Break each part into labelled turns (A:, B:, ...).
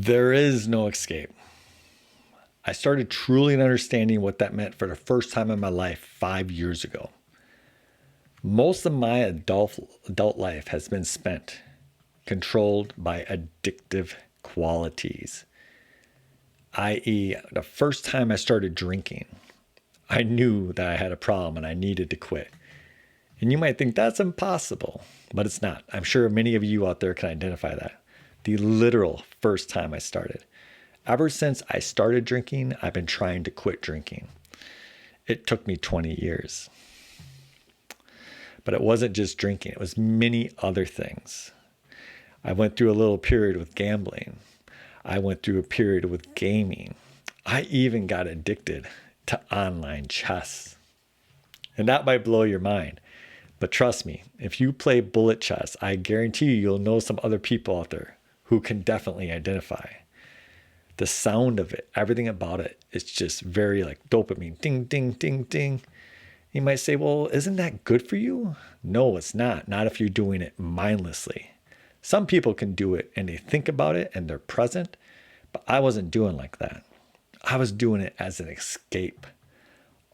A: There is no escape. I started truly understanding what that meant for the first time in my life 5 years ago. Most of my adult life has been spent controlled by addictive qualities, i.e., the first time I started drinking, I knew that I had a problem and I needed to quit. And you might think that's impossible, but it's not. I'm sure many of you out there can identify that. The literal first time I started. Ever since I started drinking, I've been trying to quit drinking. It took me 20 years. But it wasn't just drinking, it was many other things. I went through a little period with gambling. I went through a period with gaming. I even got addicted to online chess. And that might blow your mind. But trust me, if you play bullet chess, I guarantee you'll know some other people out there who can definitely identify. The sound of it, everything about it, it's just very like dopamine. Ding, ding, ding, ding. You might say, well, isn't that good for you? No, it's not. Not if you're doing it mindlessly. Some people can do it and they think about it and they're present, but I wasn't doing like that. I was doing it as an escape.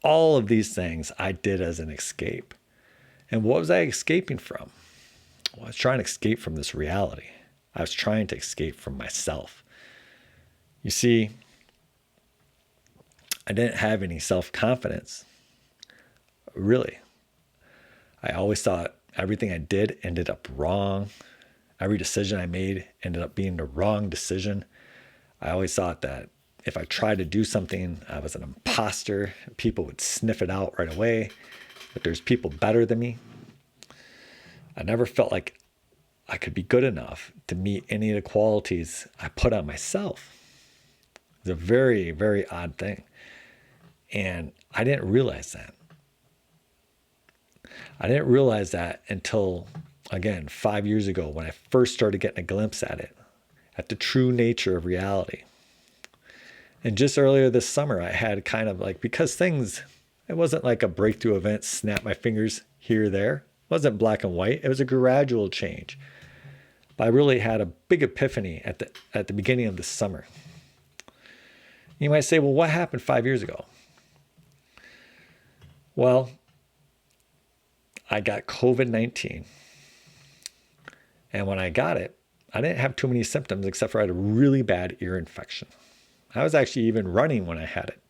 A: All of these things I did as an escape. And what was I escaping from? Well, I was trying to escape from this reality. I was trying to escape from myself. You see, I didn't have any self-confidence. Really. I always thought everything I did ended up wrong. Every decision I made ended up being the wrong decision. I always thought that if I tried to do something, I was an imposter. People would sniff it out right away. That there's people better than me. I never felt like I could be good enough to meet any of the qualities I put on myself. It's a very, very odd thing. And I didn't realize that. I didn't realize that until, again, 5 years ago when I first started getting a glimpse at the true nature of reality. And just earlier this summer, I had kind of like, because things, it wasn't like a breakthrough event, snap my fingers here, there. It wasn't black and white. It was a gradual change. But I really had a big epiphany at the beginning of the summer. You might say, well, what happened 5 years ago? Well, I got COVID-19. And when I got it, I didn't have too many symptoms except for I had a really bad ear infection. I was actually even running when I had it.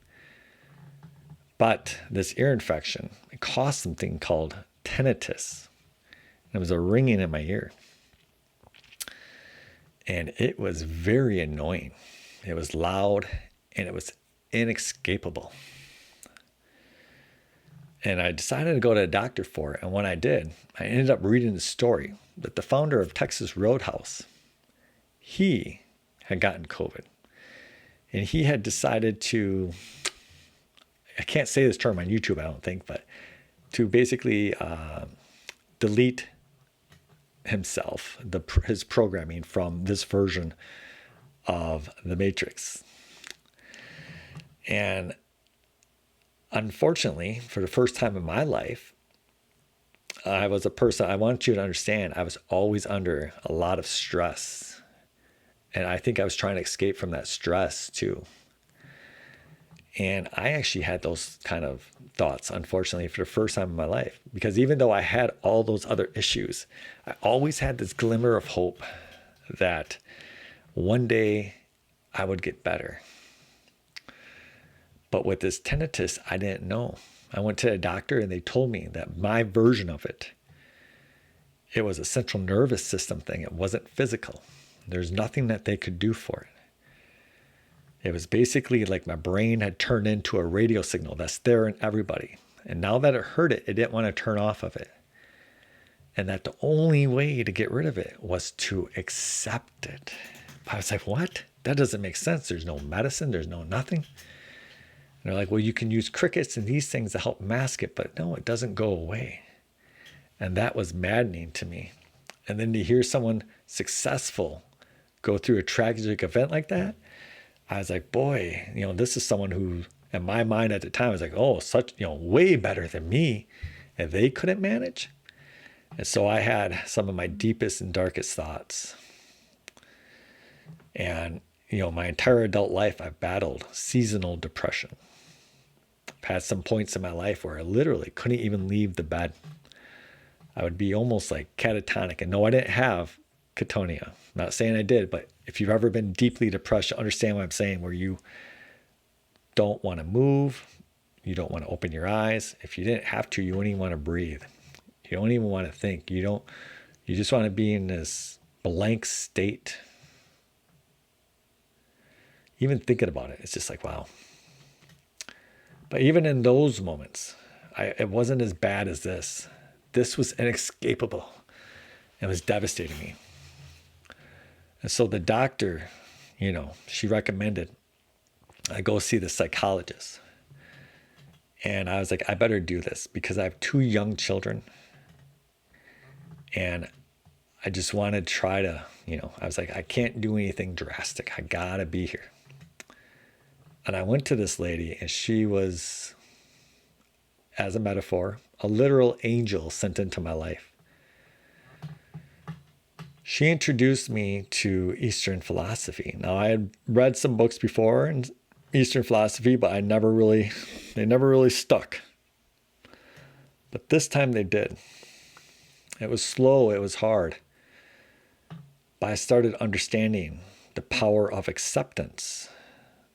A: But this ear infection, it caused something called tinnitus. It was a ringing in my ear. And it was very annoying. It was loud and it was inescapable. And I decided to go to a doctor for it. And when I did, I ended up reading the story that the founder of Texas Roadhouse, he had gotten COVID. And he had decided to, I can't say this term on YouTube, I don't think, but to basically delete himself, his programming from this version of the Matrix. And unfortunately, for the first time in my life, I was a person, I want you to understand, I was always under a lot of stress. And I think I was trying to escape from that stress too. And I actually had those kind of thoughts, unfortunately, for the first time in my life. Because even though I had all those other issues, I always had this glimmer of hope that one day I would get better. But with this tinnitus, I didn't know. I went to a doctor and they told me that my version of it, it was a central nervous system thing. It wasn't physical. There's nothing that they could do for it. It was basically like my brain had turned into a radio signal that's there in everybody. And now that it heard it, it didn't want to turn off of it. And that the only way to get rid of it was to accept it. I was like, what? That doesn't make sense. There's no medicine. There's no nothing. And they're like, well, you can use crickets and these things to help mask it. But no, it doesn't go away. And that was maddening to me. And then to hear someone successful go through a tragic event like that, I was like, boy, this is someone who, in my mind at the time, I was like, oh, such, way better than me. And they couldn't manage. And so I had some of my deepest and darkest thoughts. And my entire adult life, I've battled seasonal depression. I've had some points in my life where I literally couldn't even leave the bed. I would be almost like catatonic. And no, I didn't have catonia. I'm not saying I did, but if you've ever been deeply depressed, you understand what I'm saying, where you don't want to move, you don't want to open your eyes. If you didn't have to, you wouldn't even want to breathe. You don't even want to think. You just want to be in this blank state. Even thinking about it, it's just like, wow. But even in those moments, it wasn't as bad as this. This was inescapable. It was devastating me. And so the doctor, she recommended I go see the psychologist. And I was like, I better do this because I have 2 young children. And I just wanted to try to, I was like, I can't do anything drastic. I gotta be here. And I went to this lady, and she was, as a metaphor, a literal angel sent into my life. She introduced me to Eastern philosophy. Now, I had read some books before in Eastern philosophy, but they never really stuck. But this time they did. It was slow, it was hard. But I started understanding the power of acceptance,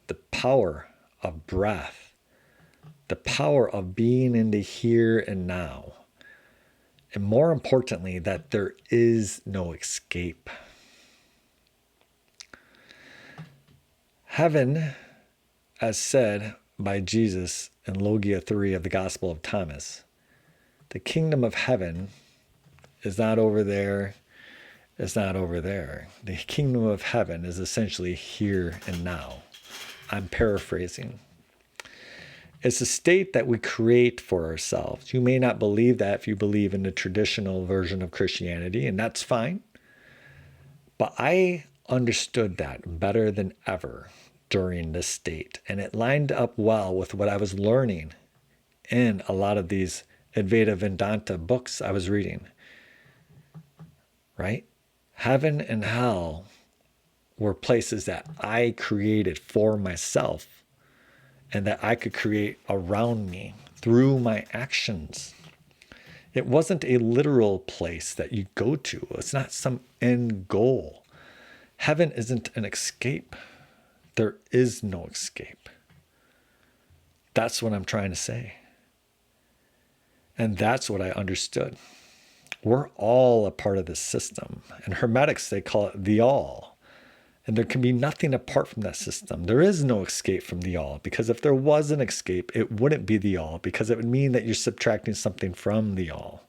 A: the power of breath, the power of being in the here and now. And more importantly, that there is no escape. Heaven, as said by Jesus in Logia 3 of the Gospel of Thomas, the kingdom of heaven is not over there. It's not over there. The kingdom of heaven is essentially here and now. I'm paraphrasing. It's a state that we create for ourselves. You may not believe that if you believe in the traditional version of Christianity, and that's fine. But I understood that better than ever during this state. And it lined up well with what I was learning in a lot of these Advaita Vedanta books I was reading. Right? Heaven and hell were places that I created for myself and that I could create around me through my actions. It wasn't a literal place that you go to. It's not some end goal. Heaven isn't an escape. There is no escape. That's what I'm trying to say. And that's what I understood. We're all a part of this system. And Hermetics, they call it the all. And there can be nothing apart from that system. There is no escape from the all, because if there was an escape, it wouldn't be the all, because it would mean that you're subtracting something from the all.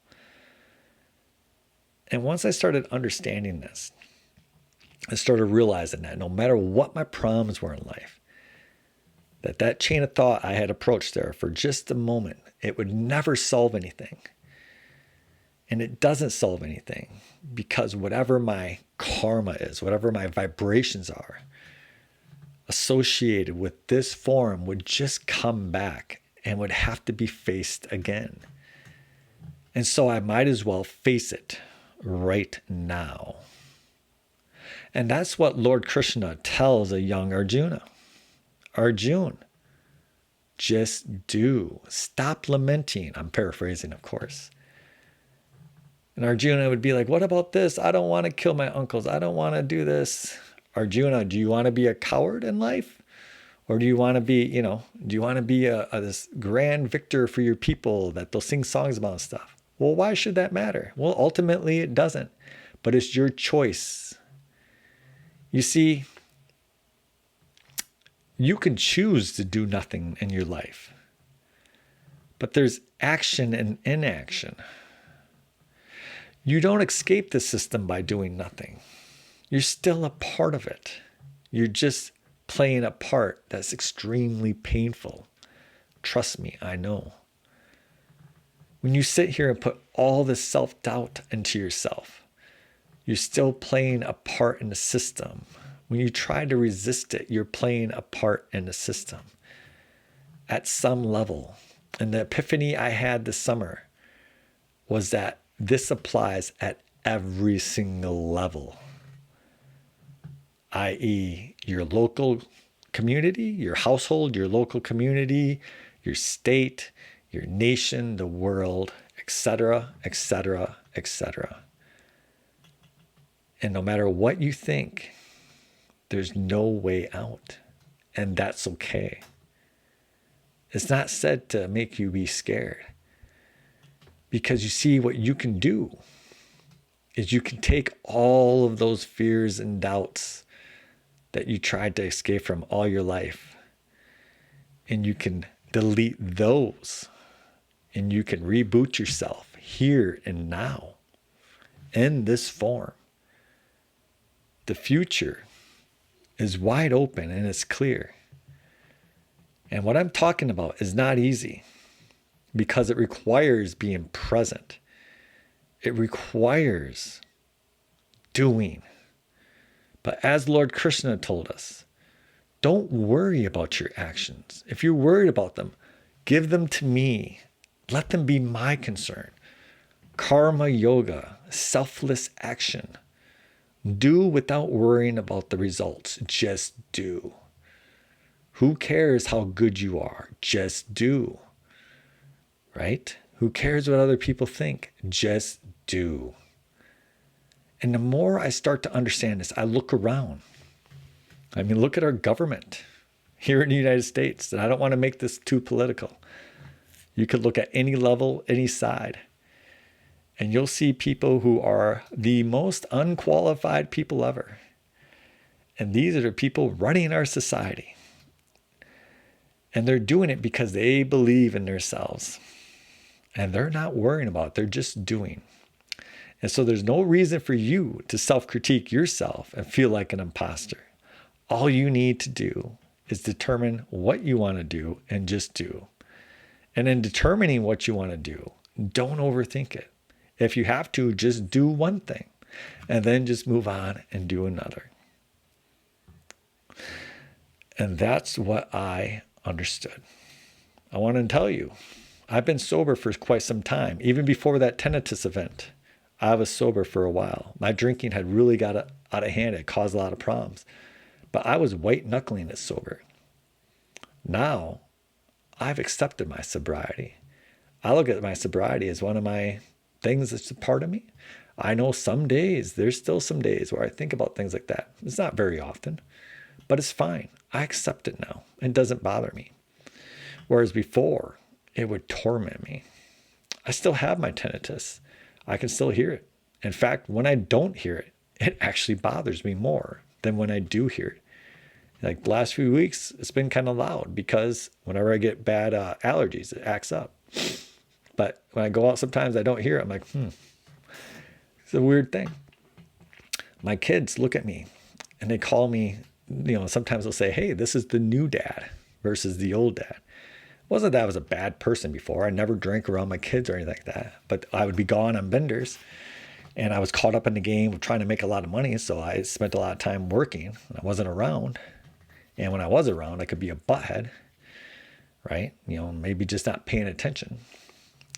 A: And once I started understanding this, I started realizing that no matter what my problems were in life, that chain of thought I had approached there for just a moment, it would never solve anything. And it doesn't solve anything, because whatever my karma is, whatever my vibrations are associated with this form would just come back and would have to be faced again. And so I might as well face it right now. And that's what Lord Krishna tells a young Arjuna. Arjun, just do. Stop lamenting. I'm paraphrasing, of course. And Arjuna would be like, what about this? I don't want to kill my uncles. I don't want to do this. Arjuna, do you want to be a coward in life? Or do you want to be, do you want to be this grand victor for your people that they'll sing songs about and stuff? Well, why should that matter? Well, ultimately it doesn't, but it's your choice. You see, you can choose to do nothing in your life, but there's action and inaction. You don't escape the system by doing nothing. You're still a part of it. You're just playing a part that's extremely painful. Trust me, I know. When you sit here and put all this self-doubt into yourself, you're still playing a part in the system. When you try to resist it, you're playing a part in the system at some level. And the epiphany I had this summer was that this applies at every single level. i.e., your local community, your household, your local community, your state, your nation, the world, etc., etc., etc. And no matter what you think, there's no way out. And that's okay. It's not said to make you be scared. Because you see, what you can do is you can take all of those fears and doubts that you tried to escape from all your life, and you can delete those, and you can reboot yourself here and now in this form. The future is wide open and it's clear. And what I'm talking about is not easy because it requires being present. It requires doing. But as Lord Krishna told us, don't worry about your actions. If you're worried about them, give them to me. Let them be my concern. Karma yoga, selfless action. Do without worrying about the results. Just do. Who cares how good you are? Just do. Right? Who cares what other people think? Just do. And the more I start to understand this, I look around. I mean, look at our government here in the United States. And I don't want to make this too political. You could look at any level, any side, and you'll see people who are the most unqualified people ever. And these are the people running our society. And they're doing it because they believe in themselves. And they're not worrying about it. They're just doing. And so there's no reason for you to self-critique yourself and feel like an imposter. All you need to do is determine what you want to do and just do. And in determining what you want to do, don't overthink it. If you have to, just do one thing and then just move on and do another. And that's what I understood. I want to tell you, I've been sober for quite some time. Even before that tinnitus event, I was sober for a while. My drinking had really got out of hand. It caused a lot of problems. But I was white knuckling it sober. Now, I've accepted my sobriety. I look at my sobriety as one of my things that's a part of me. I know some days, there's still some days where I think about things like that. It's not very often, but it's fine. I accept it now. It doesn't bother me. Whereas before, it would torment me. I still have my tinnitus. I can still hear it. In fact, when I don't hear it, it actually bothers me more than when I do hear it. Like the last few weeks, it's been kind of loud because whenever I get bad allergies, it acts up. But when I go out, sometimes I don't hear it. I'm like, It's a weird thing. My kids look at me and they call me, sometimes they'll say, hey, this is the new dad versus the old dad. It wasn't that I was a bad person before. I never drank around my kids or anything like that. But I would be gone on benders. And I was caught up in the game of trying to make a lot of money. So I spent a lot of time working. And I wasn't around. And when I was around, I could be a butthead, right? Maybe just not paying attention.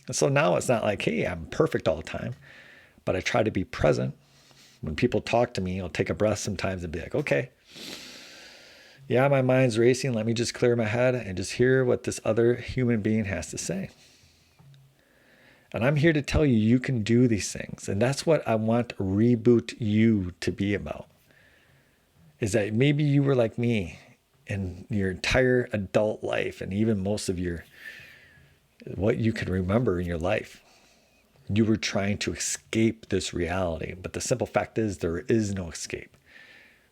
A: And so now it's not like, hey, I'm perfect all the time. But I try to be present. When people talk to me, I'll take a breath sometimes and be like, okay, yeah, my mind's racing. Let me just clear my head and just hear what this other human being has to say. And I'm here to tell you, you can do these things. And that's what I want Reboot U to be about. Is that maybe you were like me in your entire adult life and even most of what you can remember in your life. You were trying to escape this reality. But the simple fact is there is no escape.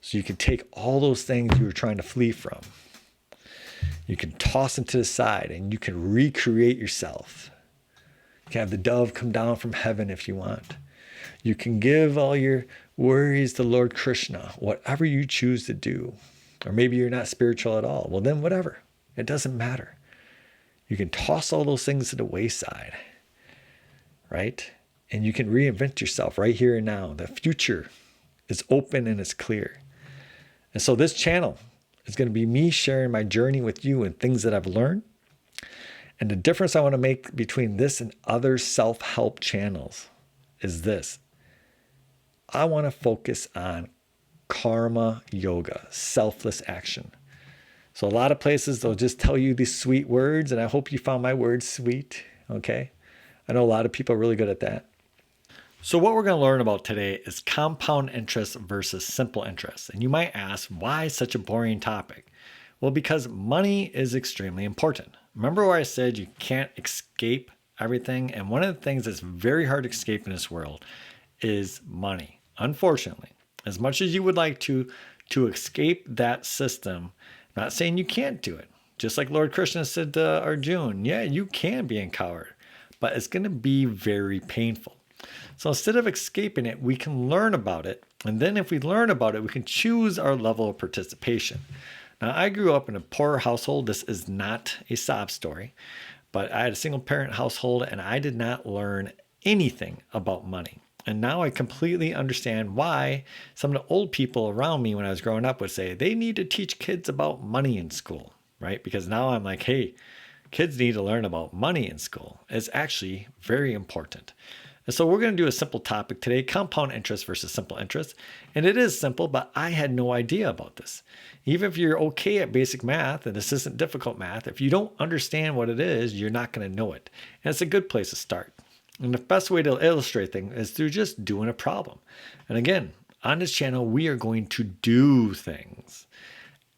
A: So you can take all those things you were trying to flee from. You can toss them to the side and you can recreate yourself. You can have the dove come down from heaven if you want. You can give all your worries to Lord Krishna, whatever you choose to do. Or maybe you're not spiritual at all. Well, then whatever. It doesn't matter. You can toss all those things to the wayside, right? And you can reinvent yourself right here and now. The future is open and it's clear. And so this channel is going to be me sharing my journey with you and things that I've learned. And the difference I want to make between this and other self-help channels is this. I want to focus on karma yoga, selfless action. So a lot of places, they'll just tell you these sweet words, and I hope you found my words sweet, okay? I know a lot of people are really good at that. So what we're going to learn about today is compound interest versus simple interest. And you might ask, why such a boring topic? Well, because money is extremely important. Remember where I said you can't escape everything? And one of the things that's very hard to escape in this world is money. Unfortunately, as much as you would like to escape that system, I'm not saying you can't do it. Just like Lord Krishna said to Arjuna, yeah, you can be empowered, but it's going to be very painful. So instead of escaping it, we can learn about it. And then if we learn about it, we can choose our level of participation. Now, I grew up in a poor household. This is not a sob story, but I had a single parent household and I did not learn anything about money. And now I completely understand why some of the old people around me when I was growing up would say they need to teach kids about money in school, right? Because now I'm like, hey, kids need to learn about money in school. It's actually very important. And so we're going to do a simple topic today, compound interest versus simple interest. And it is simple, but I had no idea about this. Even if you're okay at basic math, and this isn't difficult math, if you don't understand what it is, you're not going to know it. And it's a good place to start. And the best way to illustrate things is through just doing a problem. And again, on this channel, we are going to do things.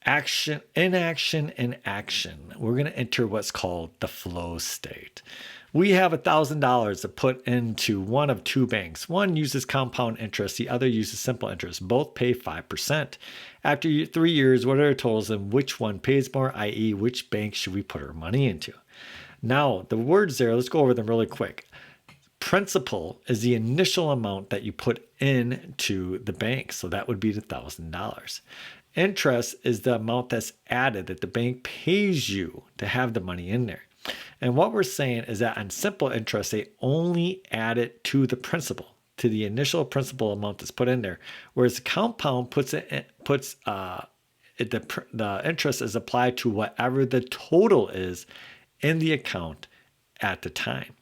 A: Action, inaction, and action. We're going to enter what's called the flow state. We have $1,000 to put into one of two banks. One uses compound interest, the other uses simple interest. Both pay 5%. After 3 years, what are our totals and which one pays more, i.e., which bank should we put our money into? Now, the words there, let's go over them really quick. Principal is the initial amount that you put into the bank. So that would be the $1,000. Interest is the amount that's added that the bank pays you to have the money in there. And what we're saying is that on simple interest, they only add it to the principal, to the initial principal amount that's put in there. Whereas the compound the interest is applied to whatever the total is in the account at the time.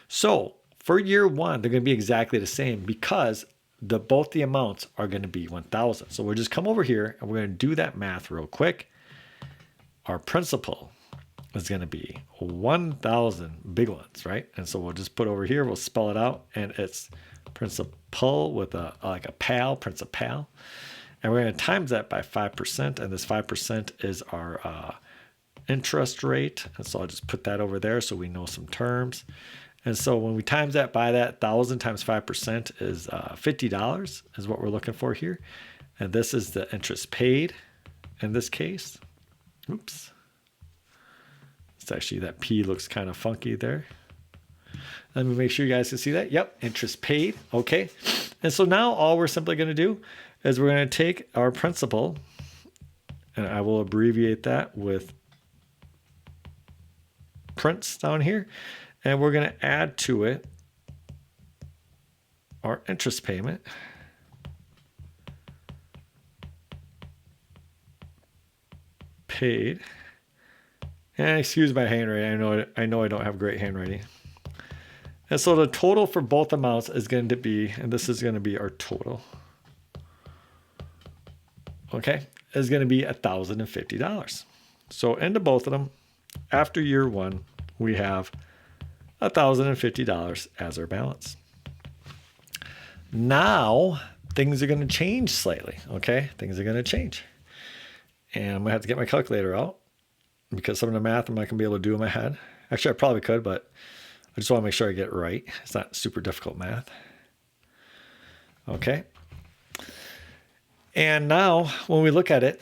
A: So for year one, they're going to be exactly the same because both the amounts are going to be 1,000. So we'll just come over here and we're going to do that math real quick. Our principal is going to be 1,000 big ones, right? And so we'll just put over here, we'll spell it out, and it's principal with like a pal, principal. And we're going to times that by 5%, and this 5% is our interest rate. And so I'll just put that over there so we know some terms. And so when we times that by that, 1,000 times 5% is $50 is what we're looking for here. And this is the interest paid in this case. Oops. It's actually, that P looks kind of funky there. Let me make sure you guys can see that. Yep, interest paid. Okay. And so now all we're simply going to do is we're going to take our principal, and I will abbreviate that with Prince down here. And we're going to add to it our interest payment. Paid. And excuse my handwriting. I know I don't have great handwriting. And so the total for both amounts is going to be, and this is going to be our total. Okay, is going to be $1,050. So into both of them, after year one, we have $1,050 as our balance. Now things are going to change slightly. Okay, things are going to change, and I'm going to have to get my calculator out because some of the math I'm not going to be able to do in my head. Actually, I probably could, but I just want to make sure I get it right. It's not super difficult math. Okay. And now when we look at it,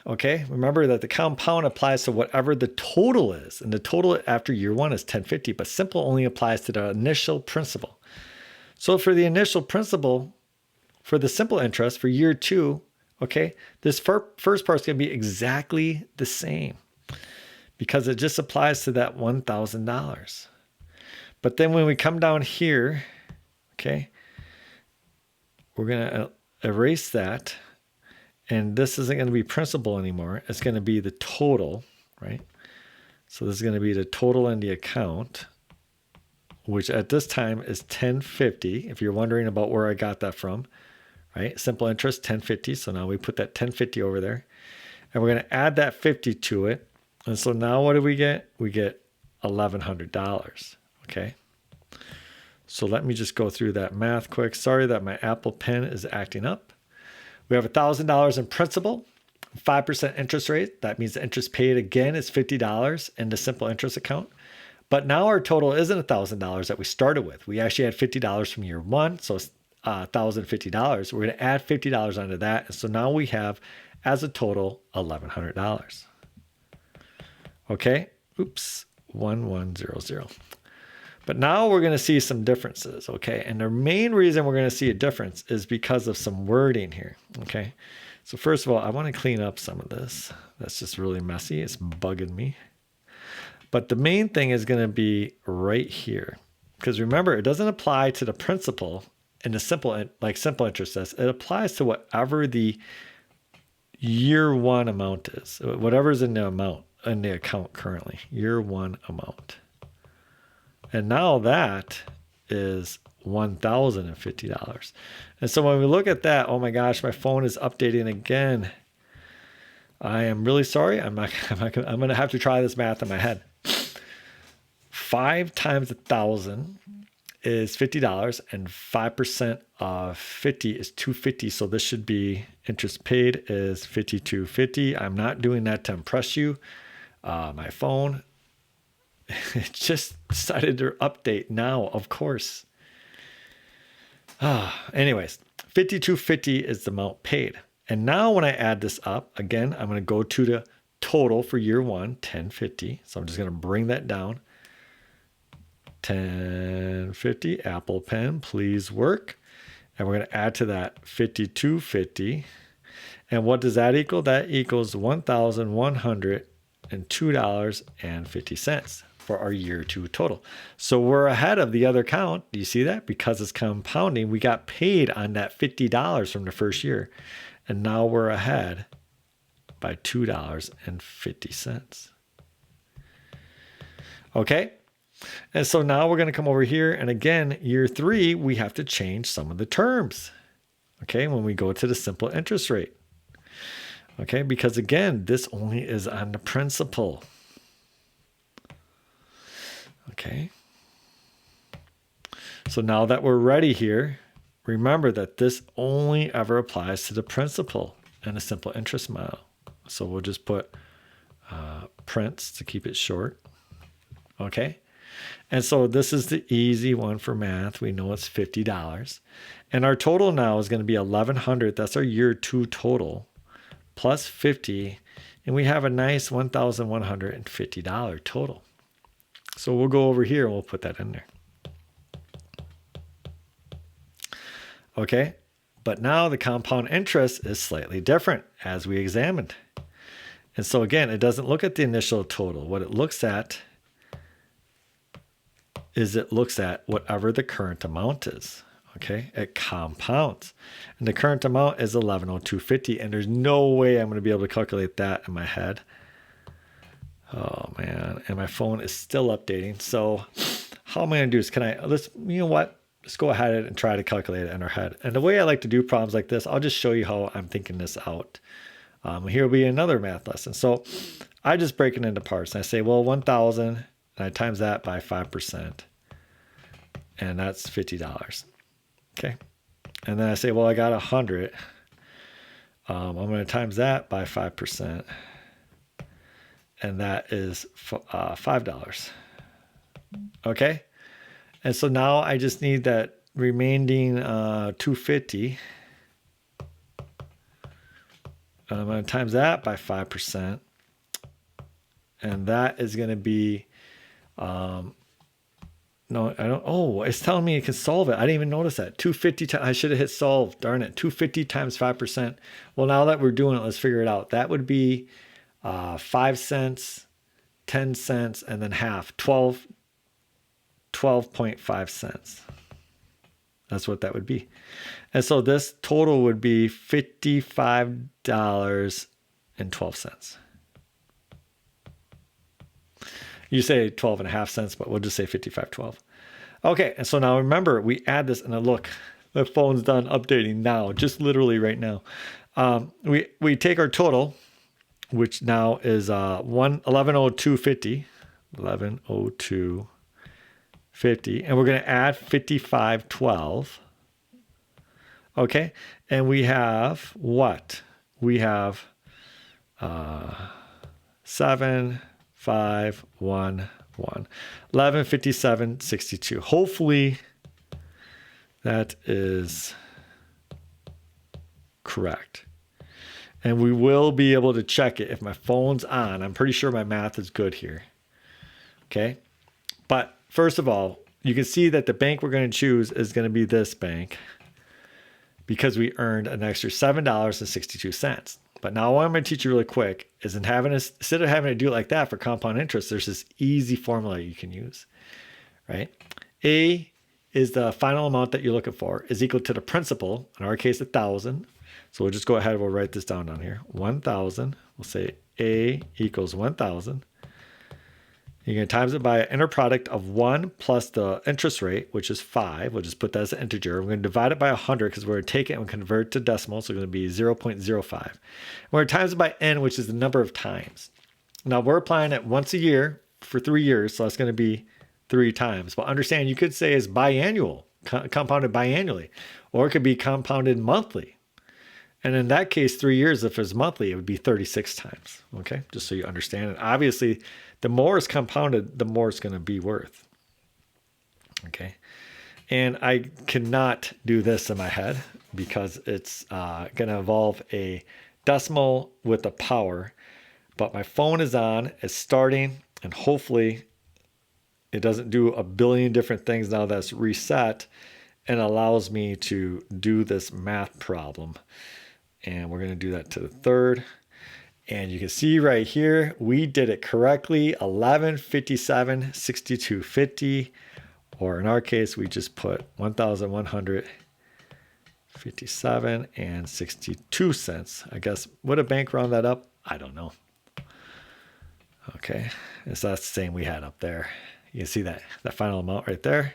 A: okay, remember that the compound applies to whatever the total is. And the total after year one is 1050, but simple only applies to the initial principal. So for the initial principal, for the simple interest for year two, okay, this first part's going to be exactly the same because it just applies to that $1,000. But then when we come down here, okay, we're going to erase that. And this isn't going to be principal anymore. It's going to be the total, right? So this is going to be the total in the account, which at this time is 1050. If you're wondering about where I got that from, right? Simple interest, 1050. So now we put that 1050 over there. And we're going to add that 50 to it. And so now what do we get? We get $1,100, okay? So let me just go through that math quick. Sorry that my Apple Pen is acting up. We have $1,000 in principal, 5% interest rate. That means the interest paid again is $50 in the simple interest account. But now our total isn't $1,000 that we started with. We actually had $50 from year one, so it's $1,050. We're going to add $50 onto that. And so now we have, as a total, $1,100. Okay, oops, 1100. But now we're going to see some differences, okay? And the main reason we're going to see a difference is because of some wording here, okay? So first of all, I want to clean up some of this. That's just really messy. It's bugging me. But the main thing is going to be right here. Because remember, it doesn't apply to the principal in the simple interest says. It applies to whatever the year one amount is, whatever's in the account currently, year one amount. And now that is $1,050. And so when we look at that, oh my gosh, my phone is updating again. I am really sorry. I'm going to have to try this math in my head. 5 times 1,000 is $50, and 5% of 50 is $250. So this should be interest paid is $52.50. I'm not doing that to impress you. My phone, it just decided to update now, of course. Anyways, $52.50 is the amount paid. And now when I add this up, again, I'm going to go to the total for year one, $10.50. So I'm just going to bring that down. $10.50, Apple Pen, please work. And we're going to add to that $52.50. And what does that equal? That equals $1,102.50 for our year two total. So we're ahead of the other count. Do you see that? Because it's compounding, we got paid on that $50 from the first year. And now we're ahead by $2.50. Okay? And so now we're going to come over here. And again, year three, we have to change some of the terms. Okay? When we go to the simple interest rate. Okay? Because again, this only is on the principal. Okay? So now that we're ready here, remember that this only ever applies to the principal and a simple interest model. So we'll just put prints to keep it short. Okay? And so this is the easy one for math. We know it's $50. And our total now is going to be $1,100. That's our year two total plus 50. And we have a nice $1,150 total. So we'll go over here and we'll put that in there. Okay, but now the compound interest is slightly different as we examined. And so again, it doesn't look at the initial total. What it looks at is it looks at whatever the current amount is. Okay, it compounds. And the current amount is $1,102.50, and there's no way I'm going to be able to calculate that in my head. Oh man, and my phone is still updating. So how am I going to do this? You know what? Let's go ahead and try to calculate it in our head. And the way I like to do problems like this, I'll just show you how I'm thinking this out. Here will be another math lesson. So I just break it into parts. And I say, well, 1,000, and I times that by 5%. And that's $50. Okay. And then I say, well, I got 100. I'm going to times that by 5%. And that is $5. Okay. And so now I just need that remaining $250. I'm going to times that by 5%. And that is going to be, no, I don't, oh, it's telling me it can solve it. I didn't even notice that. 250, I should have hit solve, darn it. 250 times 5%. Well, now that we're doing it, let's figure it out. That would be 5 cents, 10 cents, and then half, 12.5 cents. That's what that would be. And so this total would be $55.12. You say 12.5 cents, but we'll just say 55.12. Okay, and so now remember, we add this, and look, My phone's done updating now, just literally right now. We take our total, which now is 1102.50, 1102.50, and we're going to add 55.12. Okay, and we have what? We have 7511, 1157.62. Hopefully that is correct. And we will be able to check it if my phone's on. I'm pretty sure my math is good here. Okay. But first of all, you can see that the bank we're going to choose is going to be this bank because we earned an extra $7.62. But now what I'm going to teach you really quick is instead of having to do it like that for compound interest, there's this easy formula you can use, right? A is the final amount that you're looking for is equal to the principal, in our case, 1,000. So we'll just go ahead and we'll write this down here. 1,000. We'll say A equals 1,000. You're going to times it by an inner product of 1 plus the interest rate, which is 5. We'll just put that as an integer. We're going to divide it by 100 because we're going to take it and convert it to decimal. So it's going to be 0.05. We're going to times it by n, which is the number of times. Now we're applying it once a year for 3 years. So that's going to be 3 times. But understand, you could say it's biannual, compounded biannually, or it could be compounded monthly. And in that case, 3 years, if it's monthly, it would be 36 times. Okay, just so you understand it. Obviously, the more it's compounded, the more it's going to be worth. Okay, and I cannot do this in my head because it's going to involve a decimal with a power. But my phone is on, it's starting, and hopefully it doesn't do a billion different things now that's reset and allows me to do this math problem. And we're going to do that to the third. And you can see right here, we did it correctly, 1157.6250, or in our case, we just put 1,157.62. I guess, would a bank round that up? I don't know. Okay, so that's the same we had up there. You can see that final amount right there,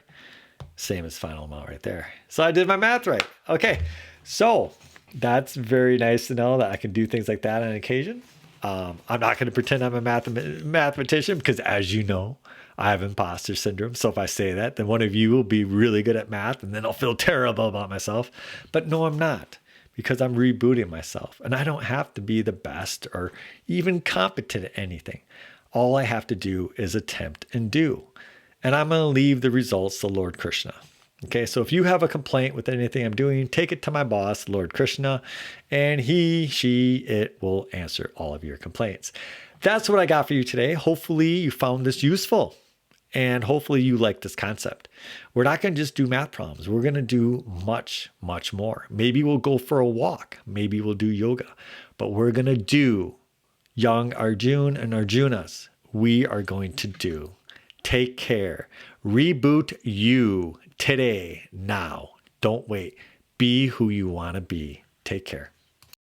A: same as final amount right there. So I did my math right. Okay, so that's very nice to know that I can do things like that on occasion. I'm not going to pretend I'm a mathematician because, as you know, I have imposter syndrome. So if I say that, then one of you will be really good at math and then I'll feel terrible about myself. But no, I'm not, because I'm rebooting myself and I don't have to be the best or even competent at anything. All I have to do is attempt and do. And I'm going to leave the results to Lord Krishna. Okay, so if you have a complaint with anything I'm doing, take it to my boss, Lord Krishna, and it will answer all of your complaints. That's what I got for you today. Hopefully you found this useful and hopefully you like this concept. We're not going to just do math problems. We're going to do much, much more. Maybe we'll go for a walk. Maybe we'll do yoga, but we're going to do young Arjun and Arjunas. We are going to do. Take care. Reboot you today, now. Don't wait. Be who you want to be. Take care.